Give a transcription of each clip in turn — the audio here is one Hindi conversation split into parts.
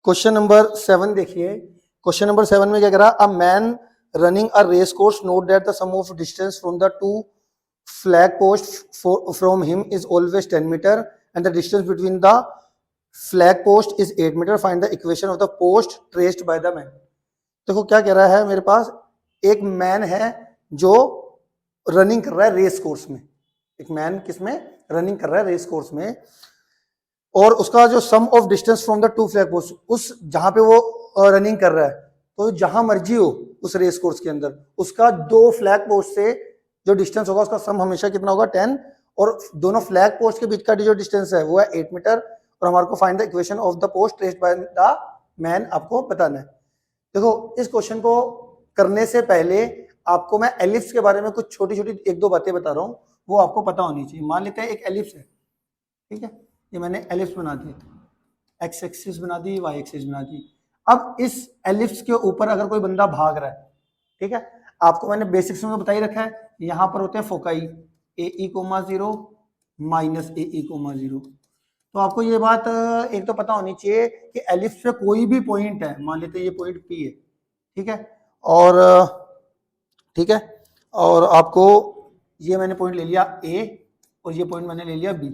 क्वेश्चन नंबर 7 देखिए। क्वेश्चन नंबर 7 में क्या कह रहा, a man running a race course note that the sum of distance from the two flag post from him is always 10 metre and the distance between the flag post is 8 metre, find the equation of the post traced by the man. देखो क्या कह रहा है, मेरे पास एक मैन है जो रनिंग कर रहा है रेस कोर्स में। एक मैन किसमें रनिंग कर रहा है, रेस कोर्स में, और उसका जो sum of distance from the two flag post, उस जहां पे वो रनिंग कर रहा है, तो जहां मर्जी हो उस रेस कोर्स के अंदर, उसका दो फ्लैग पोस्ट से जो डिस्टेंस होगा उसका सम हमेशा कितना होगा 10, और दोनों फ्लैग पोस्ट के बीच का जो डिस्टेंस है वो है 8 मीटर, और हमारे को find the equation of the post traced by the man आपको बताना है। देखो इस क्वेश्चन को करने से पहले आपको मैं एलिप्स के बारे में कुछ छोटी छोटी एक दो बातें बता रहा हूँ, वो आपको पता होनी चाहिए। मान लेते हैं एक एलिप्स है, ठीक है, ये मैंने एलिप्स बना दी, एक्स एक्सिस बना दी, वाई एक्सिस बना दी। अब इस एलिप्स के ऊपर अगर कोई बंदा भाग रहा है, ठीक है, आपको मैंने बेसिक्स में बता ही रखा है, यहाँ पर होते हैं फोकाई ए ई कोमा 0 माइनस ए ई कोमा 0। तो आपको ये बात एक तो पता होनी चाहिए कि एलिप्स पे कोई भी पॉइंट है, मान लेते हैं ये पॉइंट पी है, ठीक है, और ठीक है, और आपको ये मैंने पॉइंट ले लिया ए और ये पॉइंट मैंने ले लिया बी,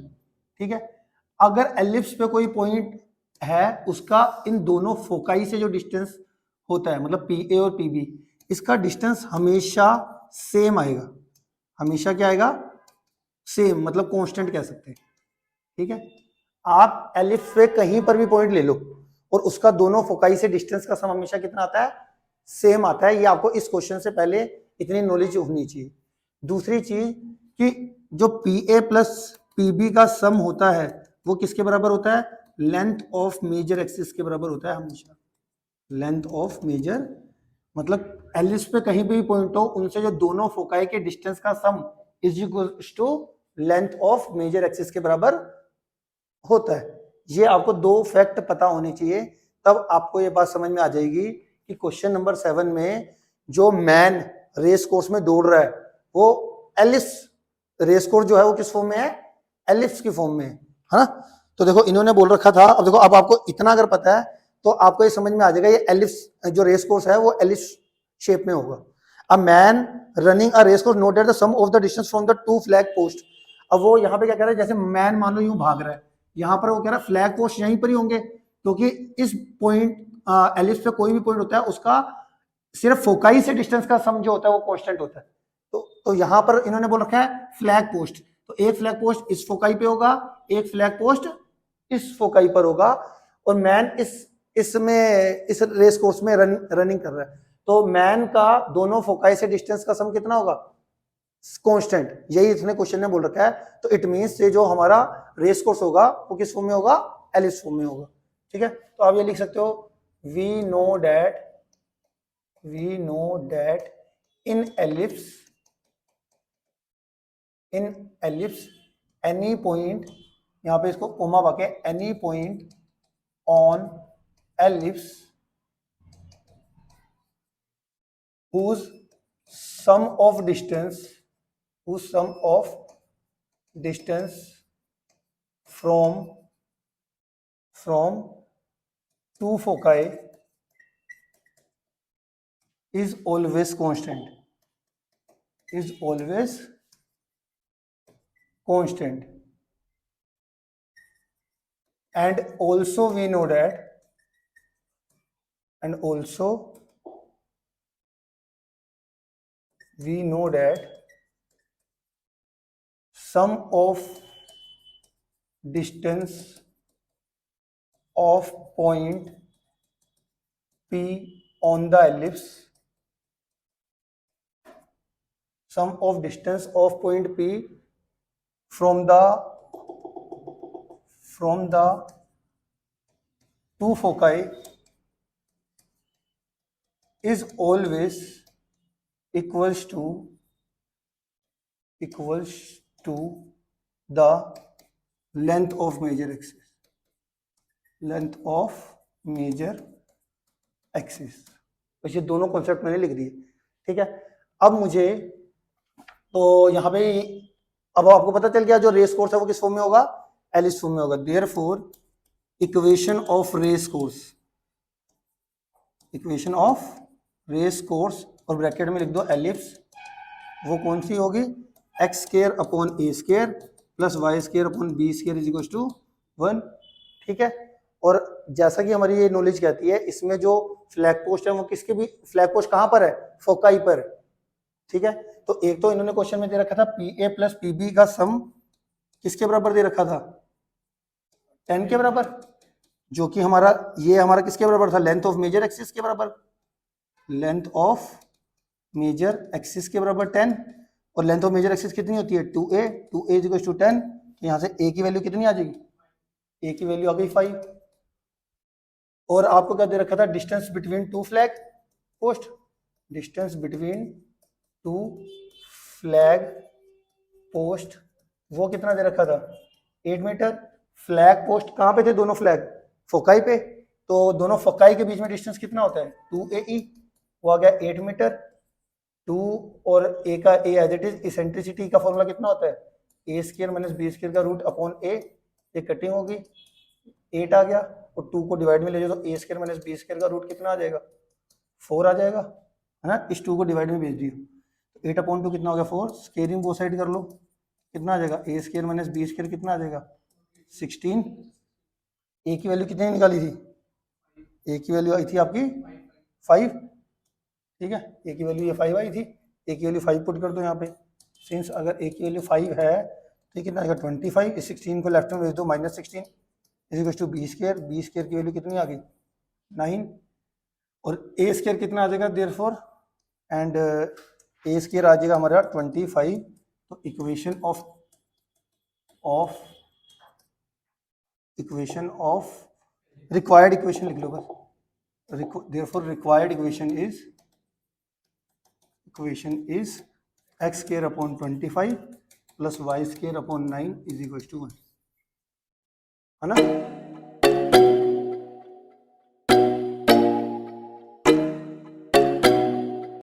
ठीक है। अगर एलिप्स पे कोई पॉइंट है, उसका इन दोनों फोकाई से जो डिस्टेंस होता है, मतलब पी ए और पी बी, इसका डिस्टेंस हमेशा सेम आएगा। हमेशा क्या आएगा? सेम, मतलब कांस्टेंट कह सकते हैं, ठीक है। आप एलिप्स पे कहीं पर भी पॉइंट ले लो और उसका दोनों फोकाई से डिस्टेंस का सम हमेशा कितना आता है? सेम आता है। ये आपको इस क्वेश्चन से पहले इतनी नॉलेज होनी चाहिए। दूसरी चीज कि जो P A plus P B का सम होता है वो किसके बराबर होता है? लेंथ ऑफ मेजर एक्सिस के बराबर होता है हमेशा। लेंथ ऑफ मेजर मतलब एलिप्स पे कहीं भी पॉइंट हो, उनसे जो दोनों फोकाई के डिस्टेंस का sum is equal to length of major axis के बराबर होता है। ये आपको दो फैक्ट पता होने चाहिए, तब आपको ये बात समझ में आ जाएगी कि क्वेश्चन नंबर 7 में जो मैन रेस कोर्स में दौड़ रहा है वो एलिप्स रेस कोर्स जो है वो किस फॉर्म में है? एलिप्स की फॉर्म में है ना। तो देखो इन्होंने बोल रखा था, अब देखो अब आपको इतना अगर पता है तो आपको ये समझ में आ जाएगा ये एलिप्स जो रेस कोर्स है वो एलिप्स शेप में होगा। A man running a race course note that the sum of the distance from the two flag post. अब वो यहाँ पे क्या कह रहा है, जैसे मैन मान लो यूं भाग रहा है, यहाँ पर वो कह रहा है फ्लैग पोस्ट यहीं पर ही होंगे, क्योंकि इस पॉइंट एलिप्स पे कोई भी पॉइंट होता है उसका सिर्फ फोकाई से डिस्टेंस का सम जो होता है वो कांस्टेंट होता है। तो यहाँ पर इन्होंने बोल रखा है फ्लैग पोस्ट, तो एक फ्लैग पोस्ट इस फोकाई पे होगा, एक फ्लैग पोस्ट इस फोकाई पर होगा, और मैन इसमें इस रेस कोर्स में रनिंग कर रहा है। तो मैन का दोनों फोकाई से डिस्टेंस का सम कितना होगा? कांस्टेंट। यही इसने क्वेश्चन में बोल रखा है। तो इट मींस से जो हमारा रेस कोर्स होगा वो किस फॉर्म में होगा? एलिप्स फॉर्म में होगा, ठीक है। तो आप ये लिख सकते हो we know that in ellipse any point, यहां पे इसको कोमा पाके, any point on ellipse whose sum of distance from two foci is always constant, and also we know that sum of distance of point P on the ellipse, sum of distance of point P from the two foci is always equals to the length of major axis। तो ये दोनों कॉन्सेप्ट मैंने लिख दिए, ठीक है। अब मुझे तो यहाँ पे अब आपको पता चल गया जो रेस कोर्स है वो किस फॉर्म में होगा? एलिप्स फॉर्म में होगा। Therefore equation of race course equation of race course और ब्रैकेट में लिख दो एलिप्स, वो कौन सी होगी, X square upon A square plus Y square upon B square is equal to 1। ठीक है, और जैसा कि हमारी ये नॉलेज कहती है, इसमें जो फ्लैग पोस्ट है वो किसके भी, फ्लैग पोस्ट कहाँ पर है, फोकाई पर। ठीक है, तो एक तो इन्होंने क्वेश्चन में दे रखा था P A plus P B का सम किसके बराबर दे रखा था, 10 के बराबर, जो कि हमारा ये हमारा किसके बराबर था, लेंथ ऑफ मेजर एक्सिस के बराबर, लेंथ ऑफ मेजर एक्सिस के बराबर 10, और लेंथ ऑफ मेजर एक्सिस कितनी होती है 2a, 2a is equal to 10, तो यहाँ से a की वैल्यू कितनी आ जाएगी, a की वैल्यू आ गई 5। और आपको क्या दे रखा था, distance between two flag post, distance between two flag post वो कितना दे रखा था 8 मीटर। फ्लैग पोस्ट कहाँ पे थे, दोनों फ्लैग फोकाई पे, तो दोनों फोकाई के बीच में डिस्टेंस कितना होता है 2ae, वो आ गया 8 मीटर। 2 और a का a as it is, eccentricity का फॉर्मूला कितना होता है a square minus B square का रूट अपॉन a, ये कटिंग होगी 8 आ गया, और 2 को डिवाइड में ले जाओ तो a square minus B square का रूट कितना आ जाएगा 4 आ जाएगा, है ना। इस 2 को डिवाइड में भेज दियो, 8 अपॉन 2 कितना हो गया 4, स्क्वायरिंग वो साइड कर लो, कितना आ जाएगा a square minus B square कितना आ जाएगा 16। a की वैल्यू कितनी निकाली थी, a की वैल्यू आई थी आपकी 5, ठीक है, a की वैल्यू ये 5 आई थी, a की वैल्यू 5 पुट कर दो यहाँ पे, सिंस अगर a की वैल्यू 5 है तो कितना आएगा 25, इस 16 को लेफ्ट में भेज दो, minus 16 is equal to B square, B square की वैल्यू कितनी आ गई 9, और a स्क्वायर कितना आ जाएगा देयरफॉर, एंड a स्क्वायर आ जाएगा हमारा 25। तो इक्वेशन ऑफ रिक्वायर्ड इक्वेशन लिख लो बस, therefore required equation is x square upon 25 plus y square upon 9 is equal to 1, है ना।